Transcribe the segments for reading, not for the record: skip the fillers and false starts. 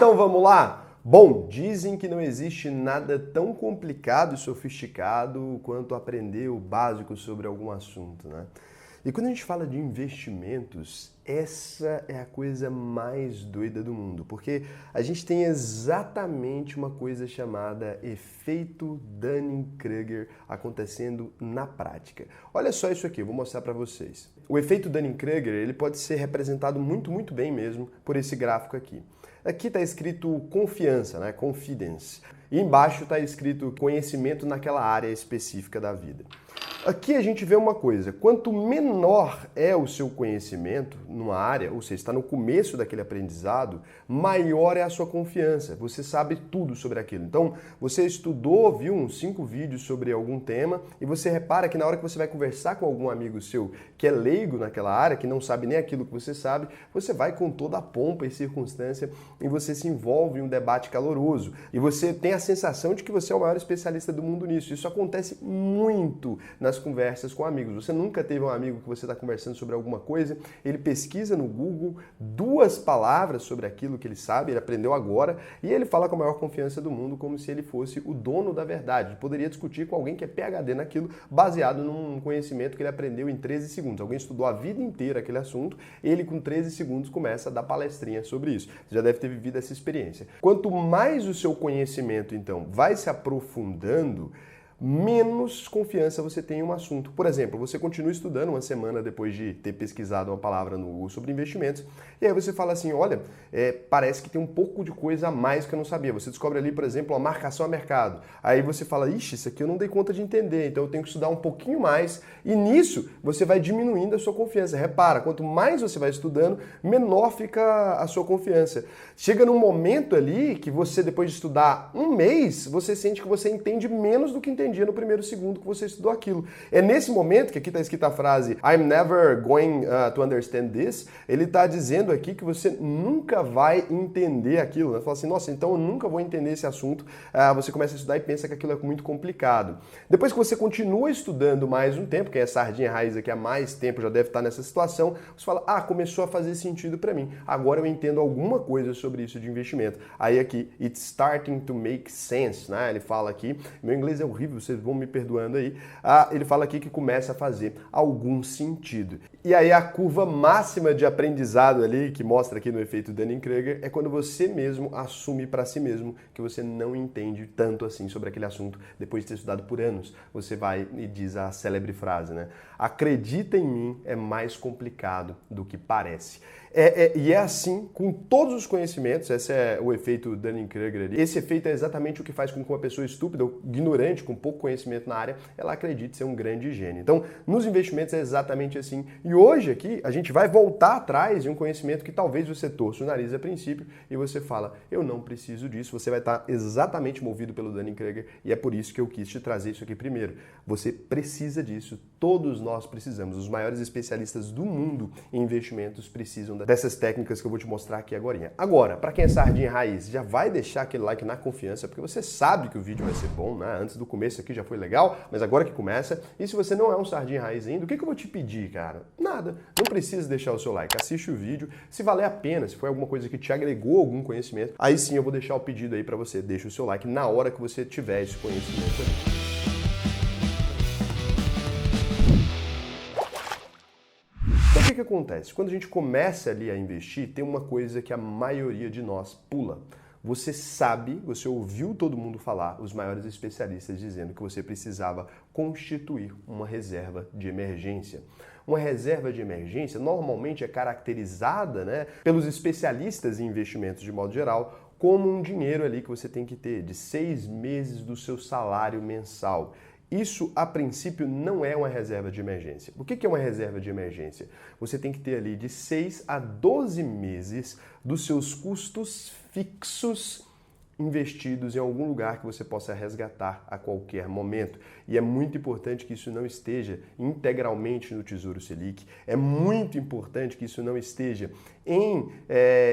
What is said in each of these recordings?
Então vamos lá? Bom, dizem que não existe nada tão complicado e sofisticado quanto aprender o básico sobre algum assunto, né? E quando a gente fala de investimentos, essa é a coisa mais doida do mundo, porque a gente tem exatamente uma coisa chamada efeito Dunning-Kruger acontecendo na prática. Olha só isso aqui, eu vou mostrar para vocês. O efeito Dunning-Kruger, ele pode ser representado muito bem mesmo por esse gráfico aqui. Aqui está escrito confiança, né? Confidence. E embaixo está escrito conhecimento naquela área específica da vida. Aqui a gente vê uma coisa, quanto menor é o seu conhecimento numa área, ou seja, está no começo daquele aprendizado, maior é a sua confiança. Você sabe tudo sobre aquilo. Então, você estudou, viu uns 5 vídeos sobre algum tema e você repara que na hora que você vai conversar com algum amigo seu que é leigo naquela área, que não sabe nem aquilo que você sabe, você vai com toda a pompa e circunstância e você se envolve em um debate caloroso. E você tem a sensação de que você é o maior especialista do mundo nisso. Isso acontece muito nas conversas com amigos. Você nunca teve um amigo que você está conversando sobre alguma coisa, ele pesquisa no Google 2 palavras sobre aquilo que ele sabe, ele aprendeu agora, e ele fala com a maior confiança do mundo como se ele fosse o dono da verdade. Ele poderia discutir com alguém que é PhD naquilo, baseado num conhecimento que ele aprendeu em 13 segundos. Alguém estudou a vida inteira aquele assunto, ele com 13 segundos começa a dar palestrinha sobre isso. Você já deve ter vivido essa experiência. Quanto mais o seu conhecimento, então, vai se aprofundando, menos confiança você tem em um assunto. Por exemplo, você continua estudando uma semana depois de ter pesquisado uma palavra no Google sobre investimentos, e aí você fala assim, olha, parece que tem um pouco de coisa a mais que eu não sabia. Você descobre ali, por exemplo, uma marcação a mercado. Aí você fala, ixi, isso aqui eu não dei conta de entender, então eu tenho que estudar um pouquinho mais, e nisso você vai diminuindo a sua confiança. Repara, quanto mais você vai estudando, menor fica a sua confiança. Chega num momento ali que você, depois de estudar um mês, você sente que você entende menos do que entendia no primeiro segundo que você estudou aquilo. É nesse momento que aqui está escrita a frase I'm never going to understand this. Ele está dizendo aqui que você nunca vai entender aquilo. Né? Fala assim, nossa, então eu nunca vou entender esse assunto. Você começa a estudar e pensa que aquilo é muito complicado. Depois que você continua estudando mais um tempo, que é a sardinha raiz aqui há mais tempo já deve estar nessa situação, você fala, começou a fazer sentido para mim. Agora eu entendo alguma coisa sobre isso de investimento. Aí aqui, it's starting to make sense, né? Ele fala aqui, meu inglês é horrível, vocês vão me perdoando aí. Ele fala aqui que começa a fazer algum sentido. E aí a curva máxima de aprendizado ali, que mostra aqui no efeito Dunning-Kruger, é quando você mesmo assume para si mesmo que você não entende tanto assim sobre aquele assunto depois de ter estudado por anos. Você vai e diz a célebre frase, né? Acredita em mim, é mais complicado do que parece. E é assim com todos os conhecimentos, esse é o efeito Dunning-Kruger ali. Esse efeito é exatamente o que faz com que uma pessoa estúpida ou ignorante, com pouco conhecimento na área, ela acredite ser um grande gênio. Então, nos investimentos é exatamente assim. E hoje aqui, a gente vai voltar atrás de um conhecimento que talvez você torça o nariz a princípio e você fala, eu não preciso disso. Você vai estar exatamente movido pelo Dunning-Kruger e é por isso que eu quis te trazer isso aqui primeiro. Você precisa disso, todos nós precisamos. Os maiores especialistas do mundo em investimentos precisam dessas técnicas que eu vou te mostrar aqui agora. Agora, para quem é sardinha raiz, já vai deixar aquele like na confiança, porque você sabe que o vídeo vai ser bom, né? Antes do começo aqui já foi legal, mas agora que começa. E se você não é um sardinha raiz ainda, o que eu vou te pedir, cara? Nada. Não precisa deixar o seu like. Assiste o vídeo. Se valer a pena, se foi alguma coisa que te agregou algum conhecimento, aí sim eu vou deixar o pedido aí para você. Deixa o seu like na hora que você tiver esse conhecimento ali. Então, o que acontece? Quando a gente começa ali a investir, tem uma coisa que a maioria de nós pula. Você sabe, você ouviu todo mundo falar, os maiores especialistas dizendo que você precisava constituir uma reserva de emergência. Uma reserva de emergência normalmente é caracterizada, né, pelos especialistas em investimentos de modo geral como um dinheiro ali que você tem que ter de 6 meses do seu salário mensal. Isso, a princípio, não é uma reserva de emergência. O que é uma reserva de emergência? Você tem que ter ali de 6 a 12 meses dos seus custos fixos investidos em algum lugar que você possa resgatar a qualquer momento. E é muito importante que isso não esteja integralmente no Tesouro Selic, é muito importante que isso não esteja em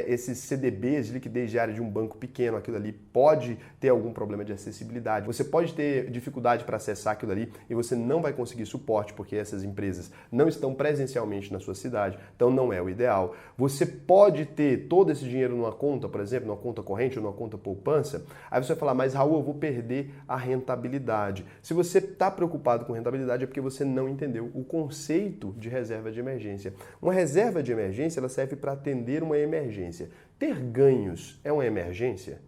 esses CDBs de liquidez diária de um banco pequeno, aquilo ali pode ter algum problema de acessibilidade. Você pode ter dificuldade para acessar aquilo ali e você não vai conseguir suporte porque essas empresas não estão presencialmente na sua cidade, então não é o ideal. Você pode ter todo esse dinheiro numa conta, por exemplo, numa conta corrente ou numa conta poupança, aí você vai falar, mas Raul, eu vou perder a rentabilidade. Se você está preocupado com rentabilidade é porque você não entendeu o conceito de reserva de emergência. Uma reserva de emergência ela serve para atender uma emergência. Ter ganhos é uma emergência?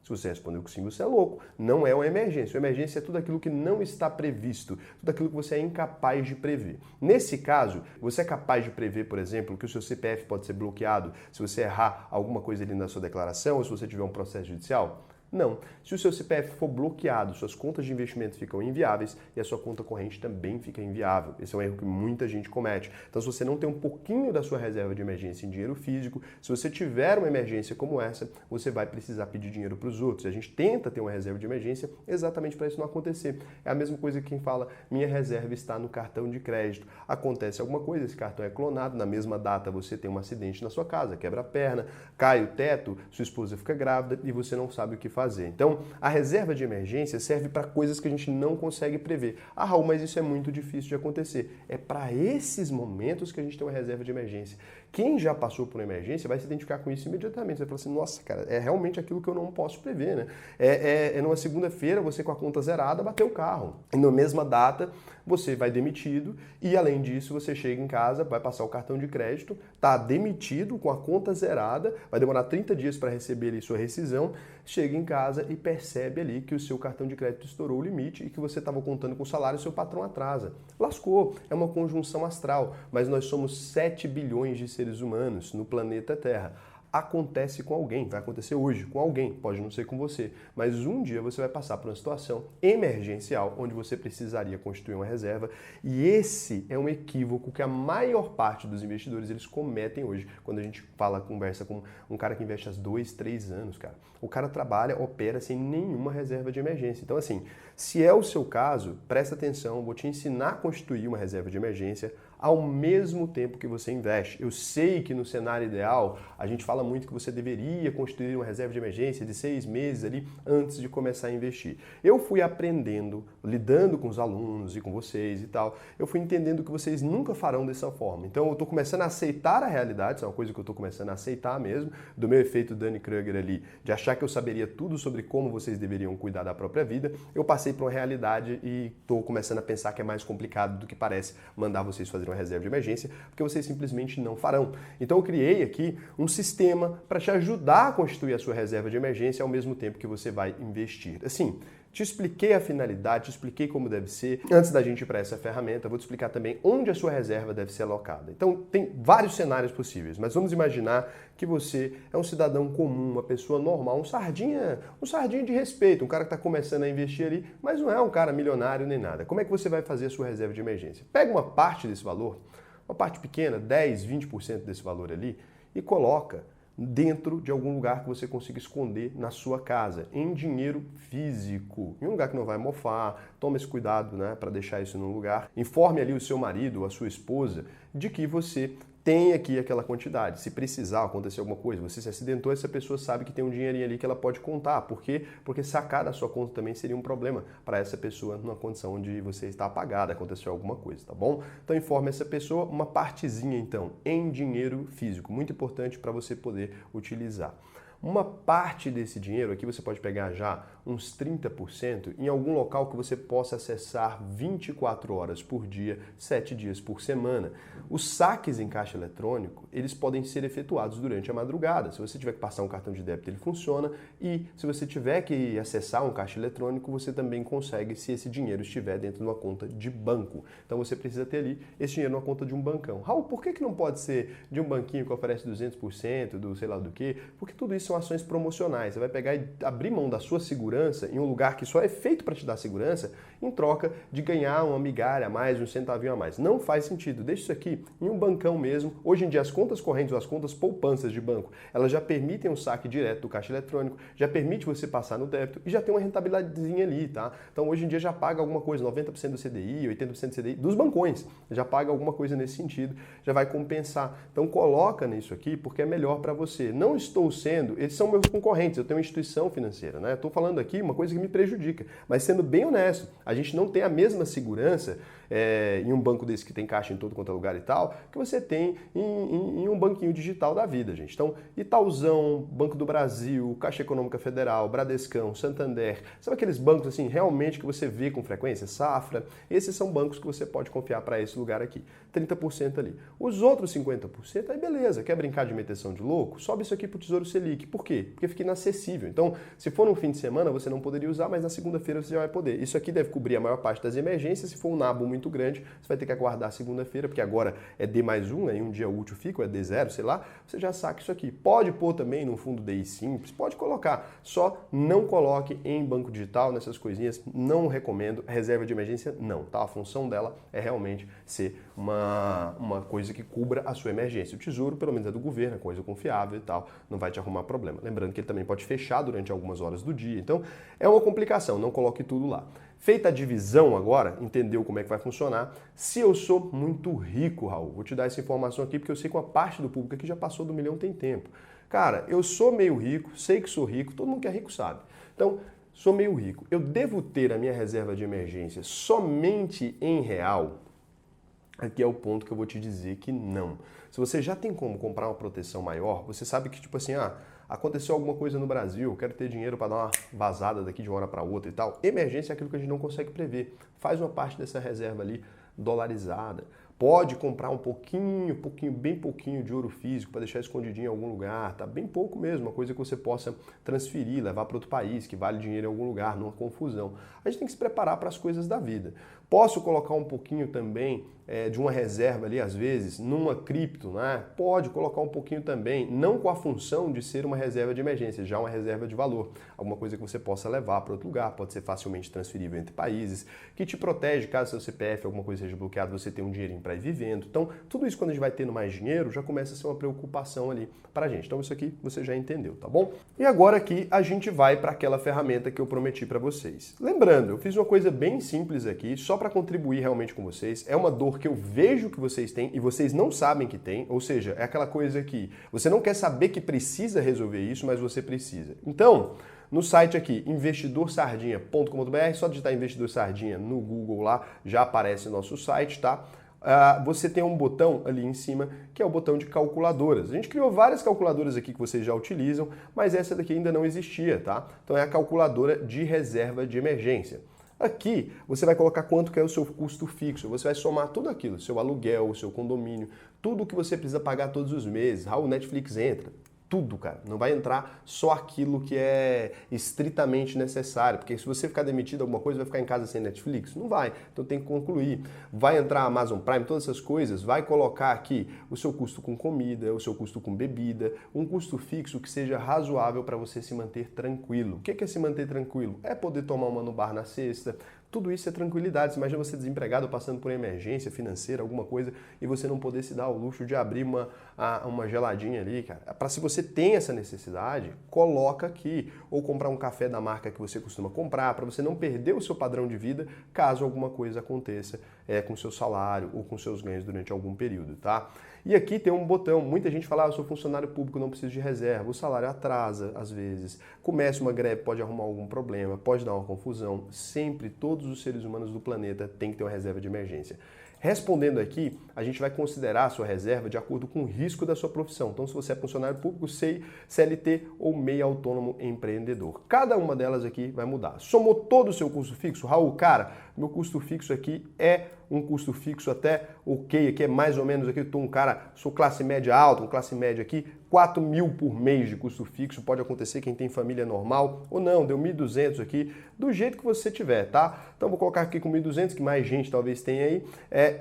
Se você respondeu que sim, você é louco. Não é uma emergência. Uma emergência é tudo aquilo que não está previsto, tudo aquilo que você é incapaz de prever. Nesse caso, você é capaz de prever, por exemplo, que o seu CPF pode ser bloqueado se você errar alguma coisa ali na sua declaração ou se você tiver um processo judicial? Não. Se o seu CPF for bloqueado, suas contas de investimento ficam inviáveis e a sua conta corrente também fica inviável. Esse é um erro que muita gente comete. Então, se você não tem um pouquinho da sua reserva de emergência em dinheiro físico, se você tiver uma emergência como essa, você vai precisar pedir dinheiro para os outros. E a gente tenta ter uma reserva de emergência exatamente para isso não acontecer. É a mesma coisa que quem fala, minha reserva está no cartão de crédito. Acontece alguma coisa, esse cartão é clonado, na mesma data você tem um acidente na sua casa, quebra a perna, cai o teto, sua esposa fica grávida e você não sabe o que fazer. Então, a reserva de emergência serve para coisas que a gente não consegue prever. Ah, Raul, mas isso é muito difícil de acontecer. É para esses momentos que a gente tem uma reserva de emergência. Quem já passou por uma emergência vai se identificar com isso imediatamente. Você vai falar assim, nossa, cara, é realmente aquilo que eu não posso prever, né? É numa segunda-feira, você com a conta zerada, bateu o carro. E na mesma data, você vai demitido e, além disso, você chega em casa, vai passar o cartão de crédito, está demitido com a conta zerada, vai demorar 30 dias para receber ali sua rescisão, chega em casa e percebe ali que o seu cartão de crédito estourou o limite e que você estava contando com o salário e o seu patrão atrasa. Lascou, é uma conjunção astral, mas nós somos 7 bilhões de seres humanos no planeta Terra. Acontece com alguém, vai acontecer hoje com alguém, pode não ser com você, mas um dia você vai passar por uma situação emergencial onde você precisaria constituir uma reserva e esse é um equívoco que a maior parte dos investidores eles cometem hoje quando a gente conversa com um cara que investe há 2, 3 anos, cara. O cara trabalha, opera sem nenhuma reserva de emergência. Então assim, se é o seu caso, presta atenção, vou te ensinar a constituir uma reserva de emergência ao mesmo tempo que você investe. Eu sei que no cenário ideal, a gente fala muito que você deveria construir uma reserva de emergência de 6 meses ali antes de começar a investir. Eu fui aprendendo, lidando com os alunos e com vocês e tal, eu fui entendendo que vocês nunca farão dessa forma. Então eu estou começando a aceitar a realidade, isso é uma coisa que eu estou começando a aceitar mesmo, do meu efeito Dunning-Kruger ali, de achar que eu saberia tudo sobre como vocês deveriam cuidar da própria vida. Eu passei para uma realidade e estou começando a pensar que é mais complicado do que parece mandar vocês fazerem uma reserva de emergência, porque vocês simplesmente não farão. Então eu criei aqui um sistema para te ajudar a constituir a sua reserva de emergência ao mesmo tempo que você vai investir. Assim, te expliquei a finalidade, te expliquei como deve ser. Antes da gente ir para essa ferramenta, eu vou te explicar também onde a sua reserva deve ser alocada. Então, tem vários cenários possíveis, mas vamos imaginar que você é um cidadão comum, uma pessoa normal, um sardinha de respeito, um cara que está começando a investir ali, mas não é um cara milionário nem nada. Como é que você vai fazer a sua reserva de emergência? Pega uma parte desse valor, uma parte pequena, 10, 20% desse valor ali, e coloca dentro de algum lugar que você consiga esconder na sua casa, em dinheiro físico, em um lugar que não vai mofar. Tome esse cuidado, né, para deixar isso num lugar. Informe ali o seu marido ou a sua esposa de que você tem aqui aquela quantidade. Se precisar acontecer alguma coisa, você se acidentou, essa pessoa sabe que tem um dinheirinho ali que ela pode contar. Por quê? Porque sacar da sua conta também seria um problema para essa pessoa numa condição onde você está apagada, aconteceu alguma coisa, tá bom? Então informe essa pessoa, uma partezinha então, em dinheiro físico, muito importante para você poder utilizar. Uma parte desse dinheiro aqui você pode pegar já uns 30% em algum local que você possa acessar 24 horas por dia, 7 dias por semana. Os saques em caixa eletrônico, eles podem ser efetuados durante a madrugada. Se você tiver que passar um cartão de débito, ele funciona. E se você tiver que acessar um caixa eletrônico, você também consegue se esse dinheiro estiver dentro de uma conta de banco. Então você precisa ter ali esse dinheiro numa conta de um bancão. Raul, por que não pode ser de um banquinho que oferece 200% do sei lá do quê? Porque tudo isso são ações promocionais. Você vai pegar e abrir mão da sua segurança em um lugar que só é feito para te dar segurança em troca de ganhar uma migalha a mais, um centavinho a mais. Não faz sentido. Deixa isso aqui em um bancão mesmo. Hoje em dia as contas correntes ou as contas poupanças de banco, elas já permitem um saque direto do caixa eletrônico, já permite você passar no débito e já tem uma rentabilidadezinha ali, tá? Então hoje em dia já paga alguma coisa, 90% do CDI, 80% do CDI, dos bancões, já paga alguma coisa nesse sentido, já vai compensar. Então coloca nisso aqui porque é melhor para você. Não estou sendo, eles são meus concorrentes, eu tenho uma instituição financeira, né? Estou falando aqui uma coisa que me prejudica, mas sendo bem honesto, a gente não tem a mesma segurança em um banco desse que tem caixa em todo quanto é lugar e tal, que você tem em um banquinho digital da vida, gente. Então, Itaúzão, Banco do Brasil, Caixa Econômica Federal, Bradescão, Santander, sabe aqueles bancos assim realmente que você vê com frequência? Safra, esses são bancos que você pode confiar para esse lugar aqui. 30% ali. Os outros 50%, aí beleza, quer brincar de meteção de louco? Sobe isso aqui para o Tesouro Selic. Por quê? Porque fica inacessível. Então, se for um fim de semana, você não poderia usar, mas na segunda-feira você já vai poder. Isso aqui deve cobrir a maior parte das emergências. Se for um nabo muito grande, você vai ter que aguardar a segunda-feira, porque agora é D+1, né? Em um dia útil fica, é D0, sei lá, você já saca isso aqui. Pode pôr também no fundo DI simples, pode colocar, só não coloque em banco digital, nessas coisinhas, não recomendo. Reserva de emergência, não, tá? A função dela é realmente ser uma coisa que cubra a sua emergência. O Tesouro, pelo menos é do governo, é coisa confiável e tal, não vai te arrumar problema. Lembrando que ele também pode fechar durante algumas horas do dia, então é uma complicação, não coloque tudo lá. Feita a divisão agora, entendeu como é que vai funcionar? Se eu sou muito rico, Raul, vou te dar essa informação aqui porque eu sei que uma parte do público aqui já passou do 1 milhão tem tempo. Cara, eu sou meio rico, sei que sou rico, todo mundo que é rico sabe. Então, sou meio rico. Eu devo ter a minha reserva de emergência somente em real? Aqui é o ponto que eu vou te dizer que não. Se você já tem como comprar uma proteção maior, você sabe que tipo assim, aconteceu alguma coisa no Brasil, eu quero ter dinheiro para dar uma vazada daqui de uma hora para outra e tal. Emergência é aquilo que a gente não consegue prever. Faz uma parte dessa reserva ali dolarizada. Pode comprar um pouquinho, bem pouquinho de ouro físico para deixar escondidinho em algum lugar, tá? Bem pouco mesmo, uma coisa que você possa transferir, levar para outro país, que vale dinheiro em algum lugar, numa confusão. A gente tem que se preparar para as coisas da vida. Posso colocar um pouquinho também de uma reserva ali, às vezes, numa cripto, né? Pode colocar um pouquinho também, não com a função de ser uma reserva de emergência, já uma reserva de valor. Alguma coisa que você possa levar para outro lugar, pode ser facilmente transferível entre países, que te protege caso seu CPF, alguma coisa seja bloqueado, você tem um dinheirinho para ir vivendo. Então, tudo isso quando a gente vai tendo mais dinheiro, já começa a ser uma preocupação ali para a gente. Então, isso aqui você já entendeu, tá bom? E agora aqui a gente vai para aquela ferramenta que eu prometi para vocês. Lembrando, eu fiz uma coisa bem simples aqui, só para contribuir realmente com vocês. É uma dor que eu vejo que vocês têm e vocês não sabem que tem, ou seja, é aquela coisa que você não quer saber que precisa resolver isso, mas você precisa. Então, no site aqui, investidorsardinha.com.br, só digitar Investidor Sardinha no Google lá, já aparece nosso site, tá? Você tem um botão ali em cima, que é o botão de calculadoras. A gente criou várias calculadoras aqui que vocês já utilizam, mas essa daqui ainda não existia, tá? Então é a calculadora de reserva de emergência. Aqui você vai colocar quanto que é o seu custo fixo, você vai somar tudo aquilo, seu aluguel, seu condomínio, tudo que você precisa pagar todos os meses. O Netflix entra. Tudo, cara. Não vai entrar só aquilo que é estritamente necessário, porque se você ficar demitido alguma coisa, vai ficar em casa sem Netflix? Não vai. Então tem que concluir. Vai entrar a Amazon Prime, todas essas coisas, vai colocar aqui o seu custo com comida, o seu custo com bebida, um custo fixo que seja razoável para você se manter tranquilo. O que é se manter tranquilo? É poder tomar uma no bar na sexta. Tudo isso é tranquilidade. Você imagina você desempregado passando por emergência financeira, alguma coisa, e você não poder se dar o luxo de abrir uma geladinha ali, cara. Para se você tem essa necessidade, coloca aqui. Ou comprar um café da marca que você costuma comprar, para você não perder o seu padrão de vida caso alguma coisa aconteça com o seu salário ou com seus ganhos durante algum período, tá? E aqui tem um botão, muita gente fala, eu sou funcionário público, não preciso de reserva, o salário atrasa às vezes, começa uma greve, pode arrumar algum problema, pode dar uma confusão, sempre todos os seres humanos do planeta têm que ter uma reserva de emergência. Respondendo aqui, a gente vai considerar a sua reserva de acordo com o risco da sua profissão. Então, se você é funcionário público, CLT ou meio autônomo empreendedor. Cada uma delas aqui vai mudar. Somou todo o seu custo fixo? Raul, cara, meu custo fixo aqui é um custo fixo até ok, aqui é mais ou menos aqui, sou classe média alta, classe média aqui, 4 mil por mês de custo fixo, pode acontecer quem tem família normal ou não, deu 1.200 aqui, do jeito que você tiver, tá? Então vou colocar aqui com 1.200, que mais gente talvez tenha aí,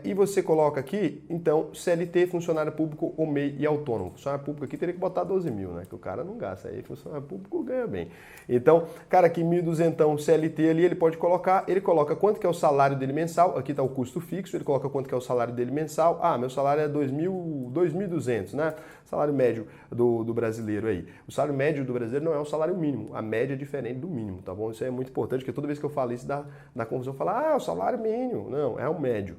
e você coloca aqui, então, CLT, funcionário público ou MEI e autônomo. Funcionário público aqui teria que botar 12 mil, né? Que o cara não gasta, aí funcionário público ganha bem. Então, cara, aqui 1.200 CLT ali, ele pode colocar, ele coloca quanto que é o salário dele mensal, aqui tá o custo fixo, ele coloca quanto que é o salário dele mensal, meu salário é 2.200, né? Salário médio do brasileiro aí. O salário médio do brasileiro não é o salário mínimo, a média é diferente do mínimo, tá bom? Isso é muito importante, porque toda vez que eu falo isso dá confusão, falar, o salário mínimo. Não, é o médio.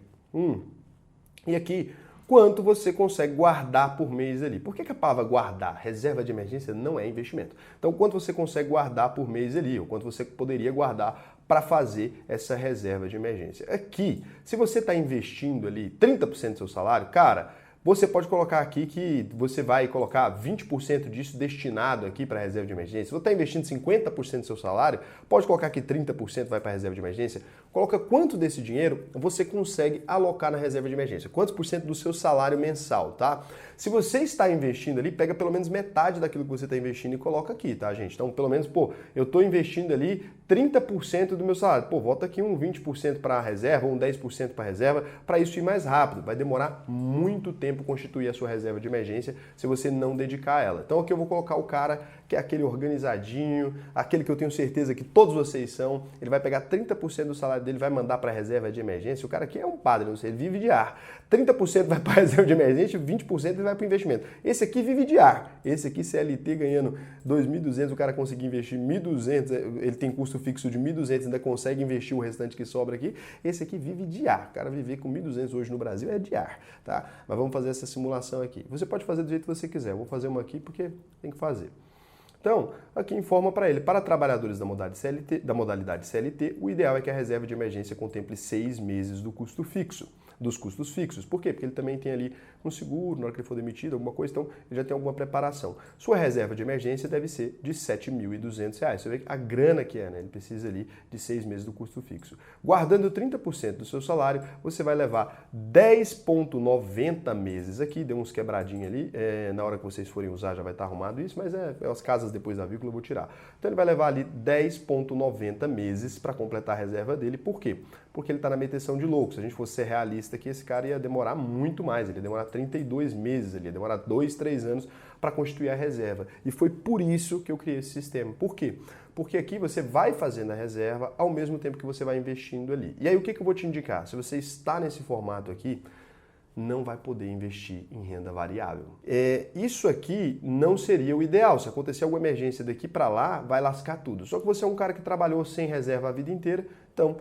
E aqui, quanto você consegue guardar por mês ali. Por que a palavra guardar? Reserva de emergência não é investimento. Então, quanto você consegue guardar por mês ali, ou quanto você poderia guardar para fazer essa reserva de emergência. Aqui, se você está investindo ali 30% do seu salário, cara, você pode colocar aqui que você vai colocar 20% disso destinado aqui para a reserva de emergência. Se você está investindo 50% do seu salário, pode colocar que 30% vai para a reserva de emergência. Coloca quanto desse dinheiro você consegue alocar na reserva de emergência. Quantos por cento do seu salário mensal, tá? Se você está investindo ali, pega pelo menos metade daquilo que você está investindo e coloca aqui, tá, gente? Então, pelo menos, eu estou investindo ali 30% do meu salário. Volta aqui um 20% para a reserva, um 10% para a reserva, para isso ir mais rápido. Vai demorar muito tempo constituir a sua reserva de emergência se você não dedicar a ela. Então aqui eu vou colocar o cara que é aquele organizadinho, aquele que eu tenho certeza que todos vocês são, ele vai pegar 30% do salário dele, vai mandar para a reserva de emergência. O cara aqui é um padre, não sei, ele vive de ar. 30% vai para a reserva de emergência, 20% ele vai para o investimento. Esse aqui vive de ar. Esse aqui, CLT, ganhando 2.200, o cara conseguir investir 1.200, ele tem custo fixo de 1.200, ainda consegue investir o restante que sobra aqui. Esse aqui vive de ar. O cara viver com 1.200 hoje no Brasil é de ar, tá? Mas vamos fazer essa simulação aqui. Você pode fazer do jeito que você quiser. Eu vou fazer uma aqui porque tem que fazer. Então, aqui informa para ele, para trabalhadores da modalidade CLT, o ideal é que a reserva de emergência contemple 6 meses do custo fixo, dos custos fixos. Por quê? Porque ele também tem ali um seguro, na hora que ele for demitido, alguma coisa, então ele já tem alguma preparação. Sua reserva de emergência deve ser de R$ 7.200. Você vê a grana que é, né? Ele precisa ali de 6 meses do custo fixo. Guardando 30% do seu salário, você vai levar 10,90 meses aqui, deu uns quebradinhos ali, na hora que vocês forem usar já vai estar arrumado isso, mas as casas depois da vírgula eu vou tirar. Então ele vai levar ali 10,90 meses para completar a reserva dele. Por quê? Porque ele está na meteção de louco. Se a gente fosse ser realista aqui, esse cara ia demorar muito mais, ele ia demorar 32 meses, ele ia demorar 2, 3 anos para constituir a reserva. E foi por isso que eu criei esse sistema. Por quê? Porque aqui você vai fazendo a reserva ao mesmo tempo que você vai investindo ali. E aí o que eu vou te indicar? Se você está nesse formato aqui, não vai poder investir em renda variável. Isso aqui não seria o ideal. Se acontecer alguma emergência daqui para lá, vai lascar tudo. Só que você é um cara que trabalhou sem reserva a vida inteira, então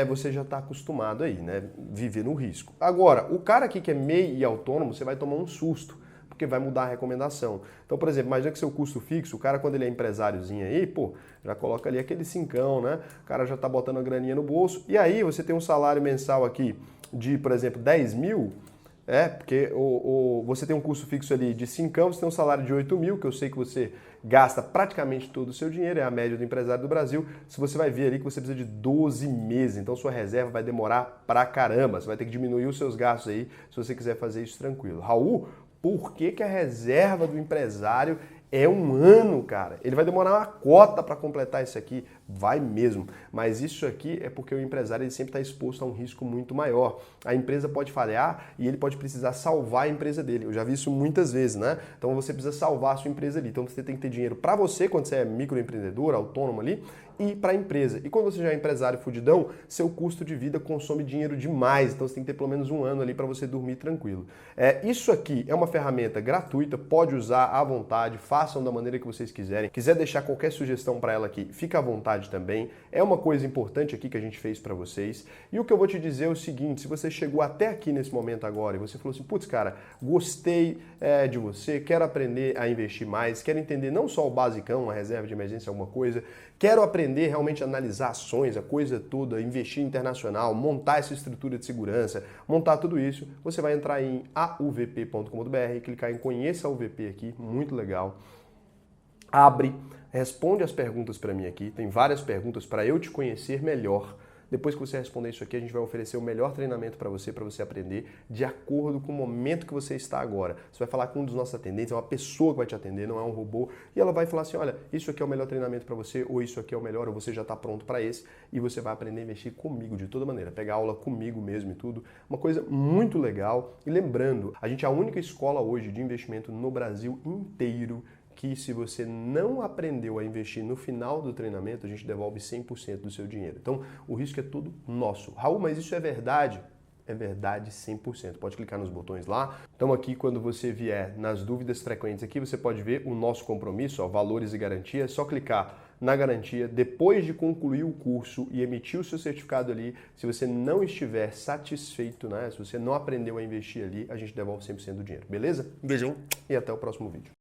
você já está acostumado aí, né? Viver no risco. Agora, o cara aqui que é MEI e autônomo, você vai tomar um susto, porque vai mudar a recomendação. Então, por exemplo, imagina que seu custo fixo, o cara quando ele é empresáriozinho aí, já coloca ali aquele cincão, né? O cara já está botando a graninha no bolso, e aí você tem um salário mensal aqui de, por exemplo, 10 mil, porque você tem um custo fixo ali de 5, você tem um salário de 8 mil, que eu sei que você gasta praticamente todo o seu dinheiro, é a média do empresário do Brasil. Se você vai ver ali que você precisa de 12 meses, então sua reserva vai demorar pra caramba, você vai ter que diminuir os seus gastos aí, se você quiser fazer isso tranquilo. Raul, por que a reserva do empresário é 1 ano, cara? Ele vai demorar uma cota para completar isso aqui, vai mesmo. Mas isso aqui é porque o empresário ele sempre está exposto a um risco muito maior. A empresa pode falhar e ele pode precisar salvar a empresa dele. Eu já vi isso muitas vezes, né? Então você precisa salvar a sua empresa ali. Então você tem que ter dinheiro para você, quando você é microempreendedor, autônomo ali, e para a empresa. E quando você já é empresário fudidão, seu custo de vida consome dinheiro demais. Então você tem que ter pelo menos 1 ano ali para você dormir tranquilo. Isso aqui é uma ferramenta gratuita, pode usar à vontade, façam da maneira que vocês quiserem. Quiser deixar qualquer sugestão para ela aqui, fica à vontade também. É uma coisa importante aqui que a gente fez para vocês. E o que eu vou te dizer é o seguinte, se você chegou até aqui nesse momento agora e você falou assim, putz, cara, gostei de você, quero aprender a investir mais, quero entender não só o basicão, a reserva de emergência, alguma coisa, quero aprender realmente a analisar ações, a coisa toda, investir internacional, montar essa estrutura de segurança, montar tudo isso, você vai entrar em auvp.com.br, clicar em Conheça a UVP aqui, muito legal. Abre, responde as perguntas para mim aqui, tem várias perguntas para eu te conhecer melhor, Depois que você responder isso aqui, a gente vai oferecer o melhor treinamento para você aprender de acordo com o momento que você está agora. Você vai falar com um dos nossos atendentes, é uma pessoa que vai te atender, não é um robô, e ela vai falar assim, olha, isso aqui é o melhor treinamento para você, ou isso aqui é o melhor, ou você já está pronto para esse, e você vai aprender a investir comigo de toda maneira, pegar aula comigo mesmo e tudo. Uma coisa muito legal. E lembrando, a gente é a única escola hoje de investimento no Brasil inteiro que se você não aprendeu a investir no final do treinamento, a gente devolve 100% do seu dinheiro. Então, o risco é todo nosso. Raul, mas isso é verdade? É verdade 100%. Pode clicar nos botões lá. Então aqui, quando você vier nas dúvidas frequentes aqui, você pode ver o nosso compromisso, ó, valores e garantia. É só clicar na garantia. Depois de concluir o curso e emitir o seu certificado ali, se você não estiver satisfeito, né? Se você não aprendeu a investir ali, a gente devolve 100% do dinheiro. Beleza? Um beijão e até o próximo vídeo.